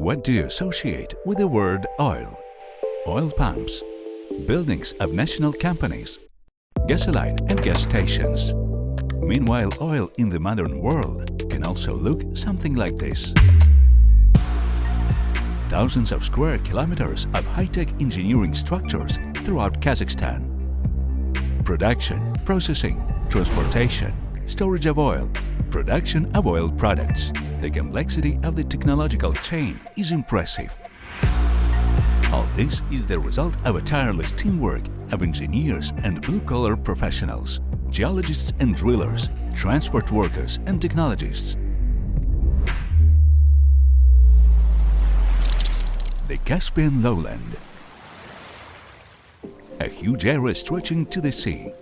What do you associate with the word oil? Oil pumps, buildings of national companies, gasoline and gas stations. Meanwhile, oil in the modern world can also look something like this. Thousands of square kilometers of high-tech engineering structures throughout Kazakhstan. Production, processing, transportation, storage of oil, production of oil products. The complexity of the technological chain is impressive. All this is the result of a tireless teamwork of engineers and blue-collar professionals, geologists and drillers, transport workers and technologists. The Caspian lowland. A huge area stretching to the sea.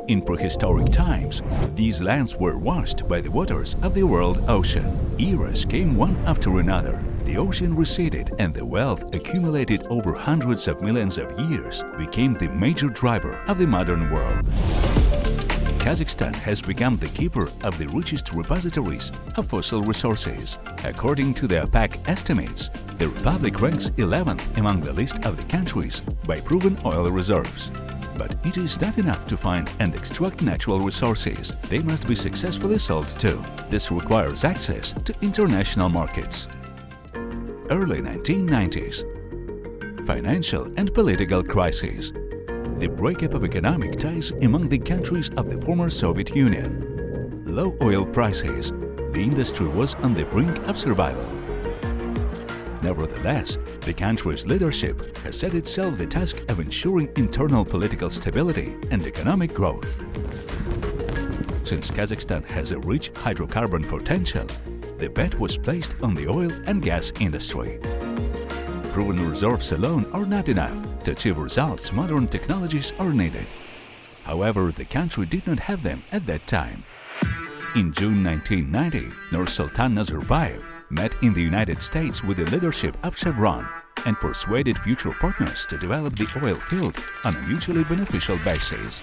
In prehistoric times, these lands were washed by the waters of the world ocean. Eras came one after another. The ocean receded and the wealth accumulated over hundreds of millions of years became the major driver of the modern world. Kazakhstan has become the keeper of the richest repositories of fossil resources. According to the OPEC estimates, the Republic ranks 11th among the list of the countries by proven oil reserves. But it is not enough to find and extract natural resources. They must be successfully sold too. This requires access to international markets. Early 1990s. Financial and political crises. The breakup of economic ties among the countries of the former Soviet Union. Low oil prices. The industry was on the brink of survival. Nevertheless, the country's leadership has set itself the task of ensuring internal political stability and economic growth. Since Kazakhstan has a rich hydrocarbon potential, the bet was placed on the oil and gas industry. Proven reserves alone are not enough. To achieve results, modern technologies are needed. However, the country did not have them at that time. In June 1990, Nursultan Nazarbayev met in the United States with the leadership of Chevron and persuaded future partners to develop the oil field on a mutually beneficial basis.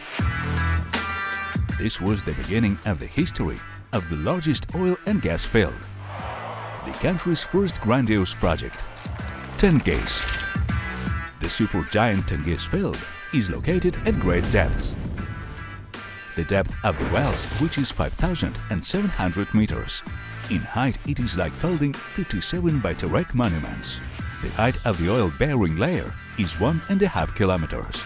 This was the beginning of the history of the largest oil and gas field, the country's first grandiose project, Tengiz. The supergiant Tengiz field is located at great depths. The depth of the wells reaches 5,700 meters. In height, it is like building 57 Baytarek monuments. The height of the oil-bearing layer is 1.5 kilometers.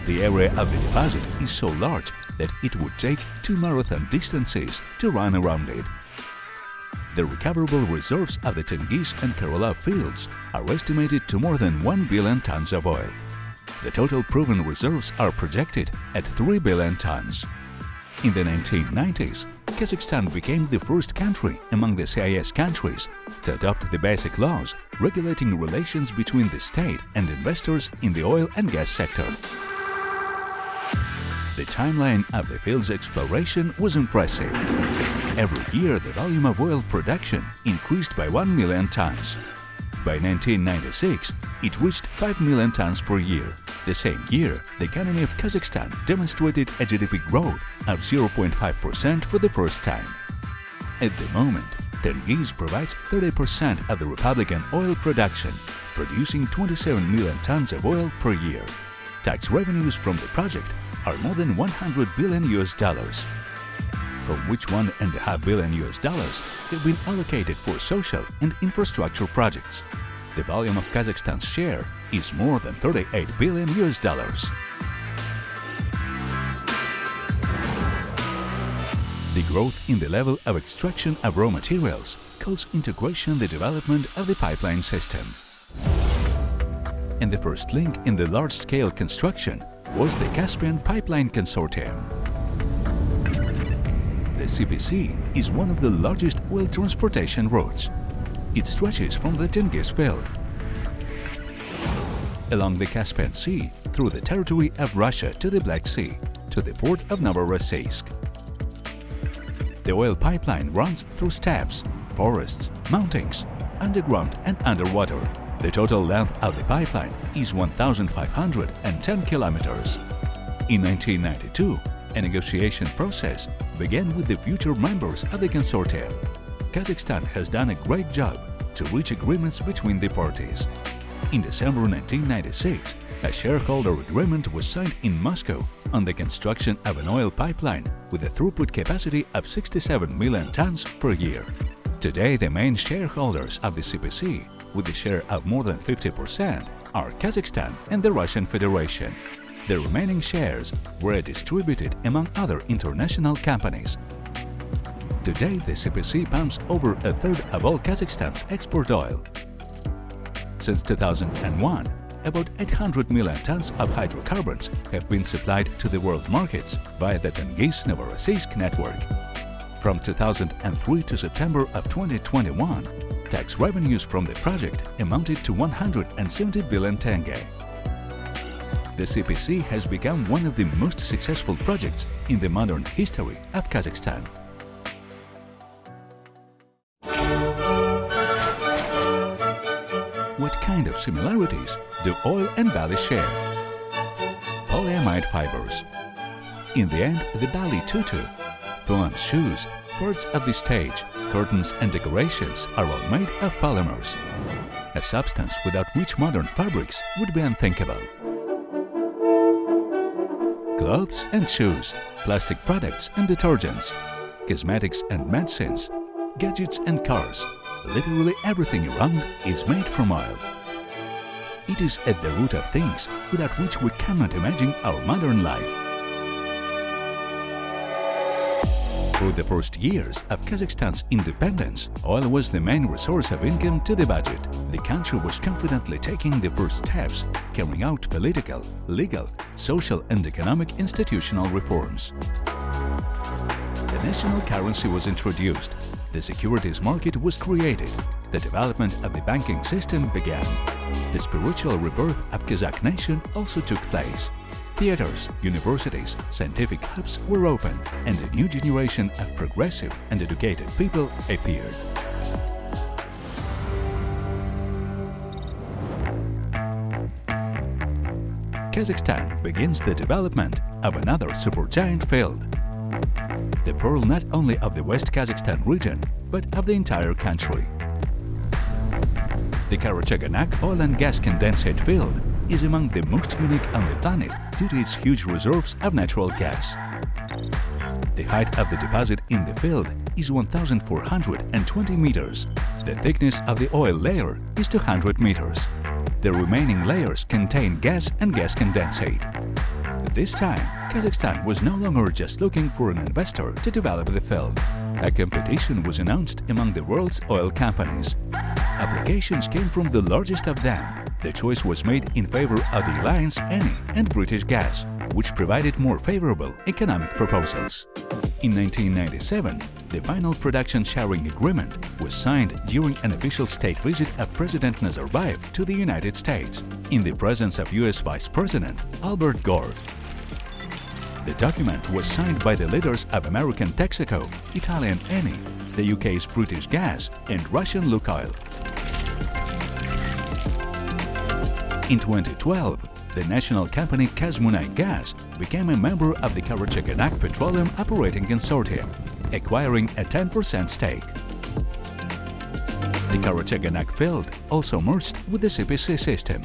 The area of the deposit is so large that it would take 2 marathon distances to run around it. The recoverable reserves of the Tengiz and Kerala fields are estimated to more than 1 billion tons of oil. The total proven reserves are projected at 3 billion tons. In the 1990s, Kazakhstan became the first country among the CIS countries to adopt the basic laws regulating relations between the state and investors in the oil and gas sector. The timeline of the field's exploration was impressive. Every year, the volume of oil production increased by 1 million tons. By 1996, it reached 5 million tons per year. The same year, the economy of Kazakhstan demonstrated a GDP growth of 0.5% for the first time. At the moment, Tengiz provides 30% of the Republican oil production, producing 27 million tons of oil per year. Tax revenues from the project are more than $100 billion, from which $1.5 billion have been allocated for social and infrastructure projects. The volume of Kazakhstan's share is more than $38 billion. The growth in the level of extraction of raw materials calls into question the development of the pipeline system. And the first link in the large-scale construction was the Caspian Pipeline Consortium. The CPC is one of the largest oil transportation routes. It stretches from the Tengiz field along the Caspian Sea through the territory of Russia to the Black Sea to the port of Novorossiysk. The oil pipeline runs through steppes, forests, mountains, underground and underwater. The total length of the pipeline is 1,510 kilometers. In 1992, a negotiation process began with the future members of the consortium. Kazakhstan has done a great job to reach agreements between the parties. In December 1996, a shareholder agreement was signed in Moscow on the construction of an oil pipeline with a throughput capacity of 67 million tons per year. Today, the main shareholders of the CPC, with a share of more than 50%, are Kazakhstan and the Russian Federation. The remaining shares were distributed among other international companies. Today, the CPC pumps over a third of all Kazakhstan's export oil. Since 2001, about 800 million tons of hydrocarbons have been supplied to the world markets via the Tengiz-Novorossiysk network. From 2003 to September of 2021, tax revenues from the project amounted to 170 billion tenge. The CPC has become one of the most successful projects in the modern history of Kazakhstan. What kind of similarities do oil and barley share? Polyamide fibers. In the end, the barley tutu, plant shoes, parts of the stage, curtains and decorations are all made of polymers, a substance without which modern fabrics would be unthinkable. Clothes and shoes, plastic products and detergents, cosmetics and medicines, gadgets and cars, literally everything around is made from oil. It is at the root of things without which we cannot imagine our modern life. For the first years of Kazakhstan's independence, oil was the main resource of income to the budget. The country was confidently taking the first steps, carrying out political, legal, social and economic institutional reforms. The national currency was introduced, the securities market was created, the development of the banking system began. The spiritual rebirth of Kazakh nation also took place. Theaters, universities, scientific hubs were opened, and a new generation of progressive and educated people appeared. Kazakhstan begins the development of another supergiant field, the pearl not only of the West Kazakhstan region, but of the entire country. The Karachaganak oil and gas condensate field is among the most unique on the planet due to its huge reserves of natural gas. The height of the deposit in the field is 1,420 meters. The thickness of the oil layer is 200 meters. The remaining layers contain gas and gas condensate. This time, Kazakhstan was no longer just looking for an investor to develop the field. A competition was announced among the world's oil companies. Applications came from the largest of them. The choice was made in favor of the Alliance Eni and British Gas, which provided more favorable economic proposals. In 1997, the final production sharing agreement was signed during an official state visit of President Nazarbayev to the United States, in the presence of US Vice President Albert Gore. The document was signed by the leaders of American Texaco, Italian Eni, the UK's British Gas, and Russian Lukoil. In 2012, the national company Kazmunay Gas became a member of the Karachaganak Petroleum Operating Consortium, acquiring a 10% stake. The Karachaganak field also merged with the CPC system.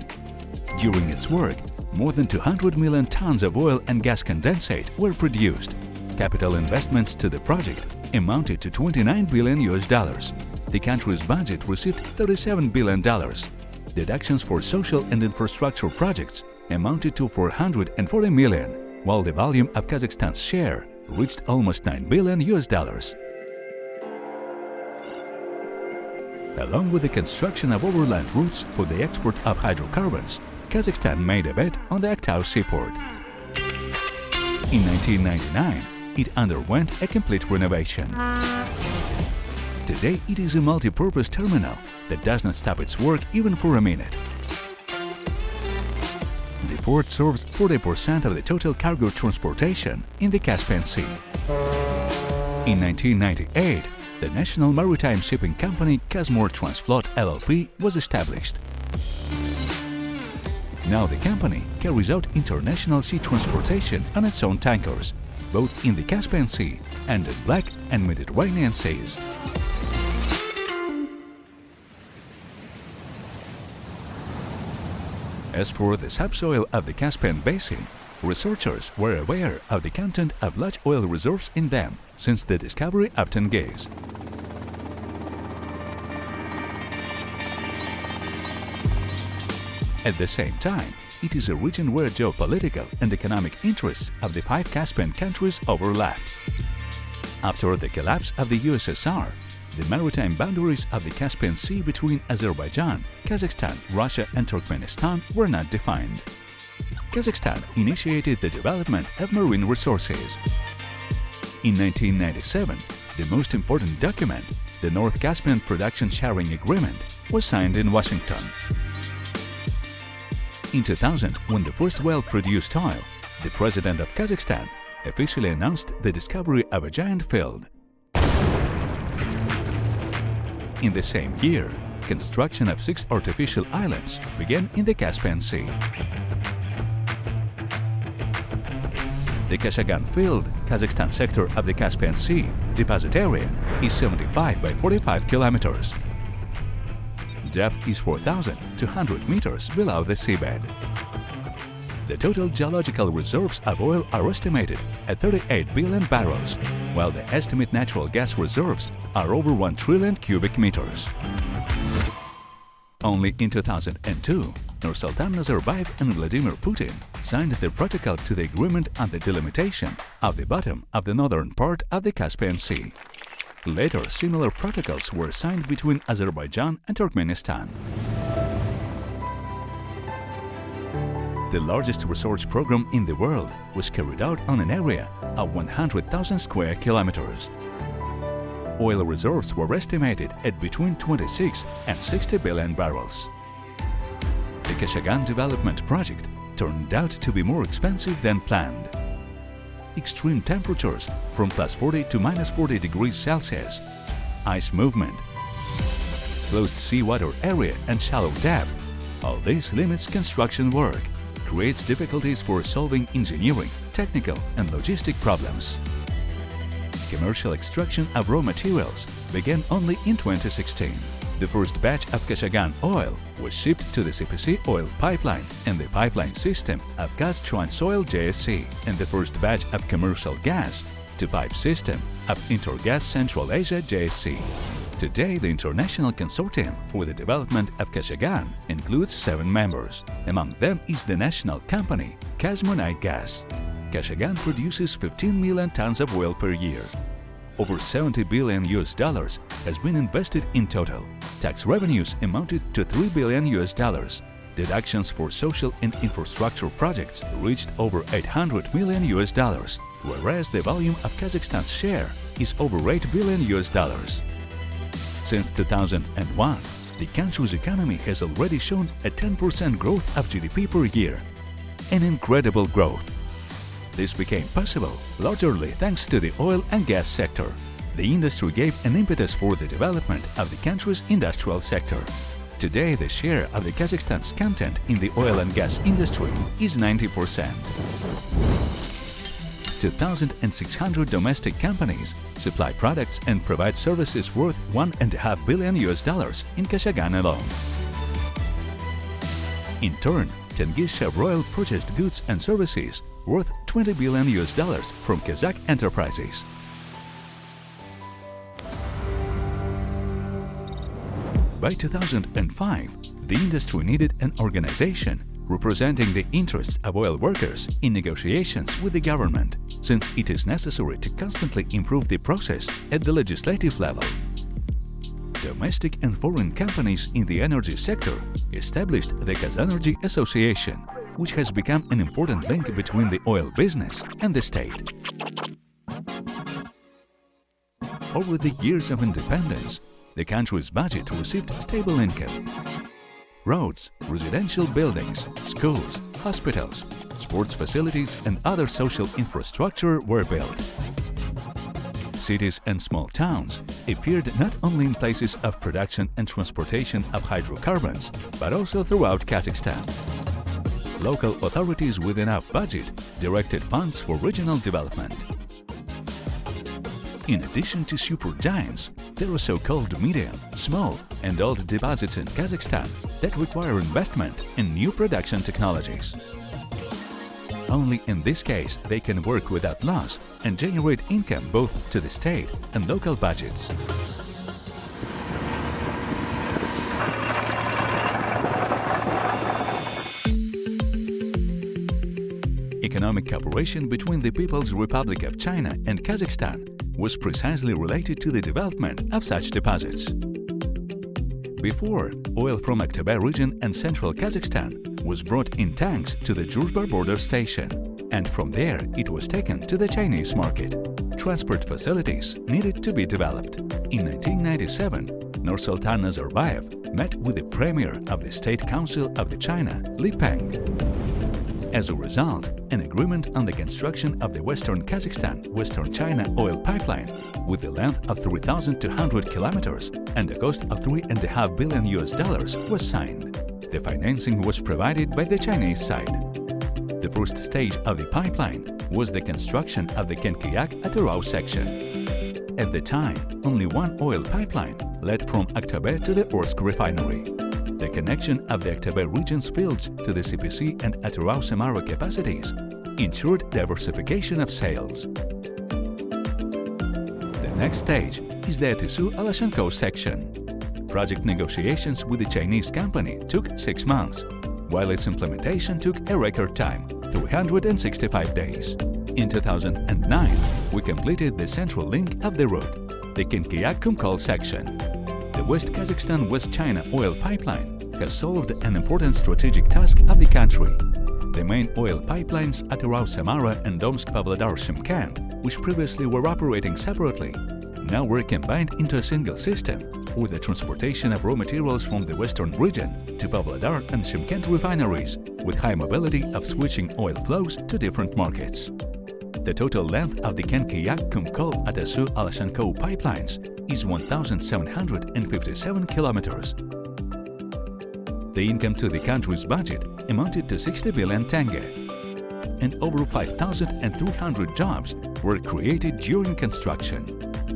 During its work, more than 200 million tons of oil and gas condensate were produced. Capital investments to the project amounted to $29 billion. The country's budget received $37 billion. Deductions for social and infrastructure projects amounted to $440 million, while the volume of Kazakhstan's share reached almost $9 billion. Along with the construction of overland routes for the export of hydrocarbons, Kazakhstan made a bet on the Aktau seaport. In 1999, it underwent a complete renovation. Today, it is a multi-purpose terminal that does not stop its work even for a minute. The port serves 40% of the total cargo transportation in the Caspian Sea. In 1998, the national maritime shipping company Kazmor Transflot LLP was established. Now the company carries out international sea transportation on its own tankers, both in the Caspian Sea and in Black and Mediterranean seas. As for the subsoil of the Caspian Basin, researchers were aware of the content of large oil reserves in them since the discovery of Tengiz. At the same time, it is a region where geopolitical and economic interests of the 5 Caspian countries overlap. After the collapse of the USSR, the maritime boundaries of the Caspian Sea between Azerbaijan, Kazakhstan, Russia and Turkmenistan were not defined. Kazakhstan initiated the development of marine resources. In 1997, the most important document, the North Caspian Production Sharing Agreement, was signed in Washington. In 2000, when the first well produced oil, the president of Kazakhstan officially announced the discovery of a giant field. In the same year, construction of 6 artificial islands began in the Caspian Sea. The Kashagan field, Kazakhstan sector of the Caspian Sea, deposit area is 75 by 45 kilometers. Depth is 4,200 meters below the seabed. The total geological reserves of oil are estimated at 38 billion barrels, while the estimate natural gas reserves are over 1 trillion cubic meters. Only in 2002, Nursultan Nazarbayev and Vladimir Putin signed the protocol to the agreement on the delimitation of the bottom of the northern part of the Caspian Sea. Later, similar protocols were signed between Azerbaijan and Turkmenistan. The largest research program in the world was carried out on an area of 100,000 square kilometers. Oil reserves were estimated at between 26 and 60 billion barrels. The Kashagan development project turned out to be more expensive than planned. Extreme temperatures from +40 to -40 degrees Celsius, ice movement, closed seawater area and shallow depth, all this limits construction work, creates difficulties for solving engineering, technical and logistic problems. Commercial extraction of raw materials began only in 2016. The first batch of Kashagan oil was shipped to the CPC oil pipeline and the pipeline system of Gaztrans-Oil JSC, and the first batch of commercial gas to pipe system of Intergas Central Asia JSC. Today, the international consortium for the development of Kashagan includes 7 members. Among them is the national company Kazmunay Gas. Kashagan produces 15 million tons of oil per year. Over $70 billion has been invested in total. Tax revenues amounted to $3 billion. Deductions for social and infrastructure projects reached over $800 million, whereas the volume of Kazakhstan's share is over $8 billion. Since 2001, the country's economy has already shown a 10% growth of GDP per year. An incredible growth. This became possible largely thanks to the oil and gas sector. The industry gave an impetus for the development of the country's industrial sector. Today, the share of the Kazakhstan's content in the oil and gas industry is 90%. 2,600 domestic companies supply products and provide services worth $1.5 billion in Kashagan alone. In turn, Tengiz Chevroil purchased goods and services worth $20 billion from Kazakh enterprises. By 2005, the industry needed an organization representing the interests of oil workers in negotiations with the government, since it is necessary to constantly improve the process at the legislative level. Domestic and foreign companies in the energy sector established the Kazenergy Association, which has become an important link between the oil business and the state. Over the years of independence, the country's budget received stable income. Roads, residential buildings, schools, hospitals, sports facilities and other social infrastructure were built. Cities and small towns appeared not only in places of production and transportation of hydrocarbons, but also throughout Kazakhstan. Local authorities with enough budget directed funds for regional development. In addition to supergiants, there are so-called medium, small and old deposits in Kazakhstan that require investment in new production technologies. Only in this case they can work without loss and generate income both to the state and local budgets. Economic cooperation between the People's Republic of China and Kazakhstan was precisely related to the development of such deposits. Before, oil from Aktobe region and central Kazakhstan was brought in tanks to the Druzhba border station, and from there it was taken to the Chinese market. Transport facilities needed to be developed. In 1997, Nursultan Nazarbayev met with the Premier of the State Council of the China, Li Peng. As a result, an agreement on the construction of the Western Kazakhstan-Western China oil pipeline with a length of 3,200 kilometers and a cost of $3.5 billion was signed. The financing was provided by the Chinese side. The first stage of the pipeline was the construction of the Kenkiyak-Atarau section. At the time, only one oil pipeline led from Aktobe to the Orsk refinery. The connection of the Aktobe region's fields to the CPC and Atarau-Samara capacities ensured diversification of sales. The next stage is the Atisu-Alashanko section. Project negotiations with the Chinese company took 6 months, while its implementation took a record time, 365 days. In 2009, we completed the central link of the route, the Kenkiyak-Kumkol section. The West Kazakhstan-West China oil pipeline has solved an important strategic task of the country. The main oil pipelines Atarau-Samara and Domsk-Pavlodar-Shymkent, which previously were operating separately, now were combined into a single system for the transportation of raw materials from the western region to Pavlodar and Shymkent refineries, with high mobility of switching oil flows to different markets. The total length of the Kenkiyak-Kumkol-Atasu-Alashanko pipelines is 1,757 kilometers. The income to the country's budget amounted to 60 billion tenge, and over 5,300 jobs were created during construction.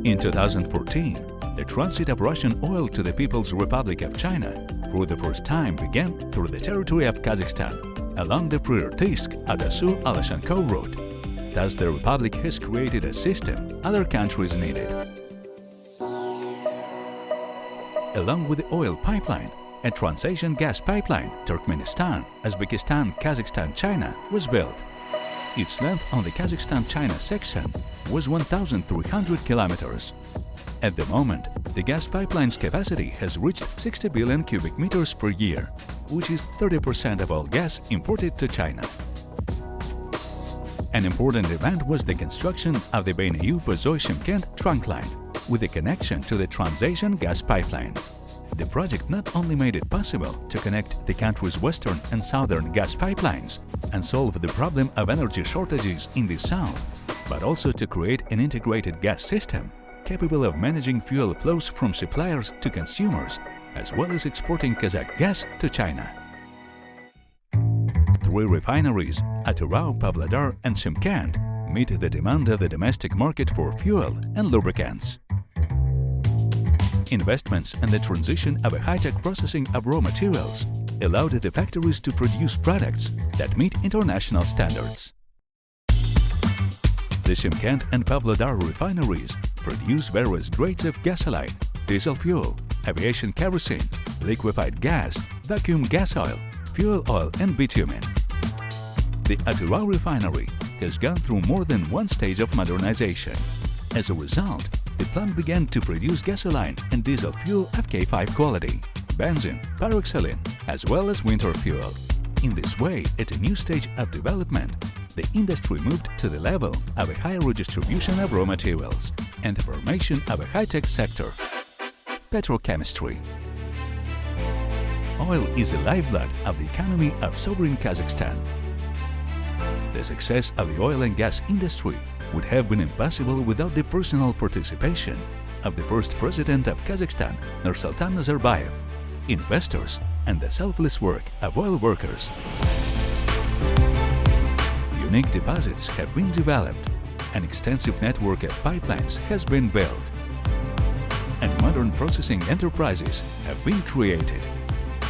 In 2014, the transit of Russian oil to the People's Republic of China for the first time began through the territory of Kazakhstan along the Priortaysk-Atasu-Alashanko route. Thus, the Republic has created a system other countries needed. Along with the oil pipeline, a Trans-Asian gas pipeline, Turkmenistan, Uzbekistan, Kazakhstan, China, was built. Its length on the Kazakhstan-China section was 1,300 kilometers. At the moment, the gas pipeline's capacity has reached 60 billion cubic meters per year, which is 30% of all gas imported to China. An important event was the construction of the Beinayu-Bozoy-Shymkent trunk line, with a connection to the Trans-Asian gas pipeline. The project not only made it possible to connect the country's western and southern gas pipelines and solve the problem of energy shortages in the south, but also to create an integrated gas system capable of managing fuel flows from suppliers to consumers, as well as exporting Kazakh gas to China. 3 refineries, Atarau, Pavlodar and Shymkent, meet the demand of the domestic market for fuel and lubricants. Investments and the transition of a high-tech processing of raw materials allowed the factories to produce products that meet international standards. The Shymkent and Pavlodar refineries produce various grades of gasoline, diesel fuel, aviation kerosene, liquefied gas, vacuum gas oil, fuel oil and bitumen. The Atarau refinery has gone through more than one stage of modernization. As a result, the plant began to produce gasoline and diesel fuel of K5 quality, benzene, paraxylene, as well as winter fuel. In this way, at a new stage of development, the industry moved to the level of a higher redistribution of raw materials and the formation of a high-tech sector. Petrochemistry. Oil is the lifeblood of the economy of sovereign Kazakhstan. The success of the oil and gas industry would have been impossible without the personal participation of the first president of Kazakhstan, Nursultan Nazarbayev, investors, and the selfless work of oil workers. Unique deposits have been developed, an extensive network of pipelines has been built, and modern processing enterprises have been created.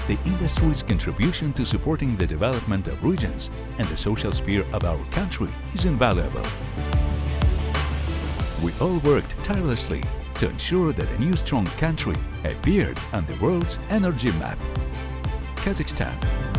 the industry's contribution to supporting the development of regions and the social sphere of our country is invaluable. We all worked tirelessly to ensure that a new strong country appeared on the world's energy map. Kazakhstan.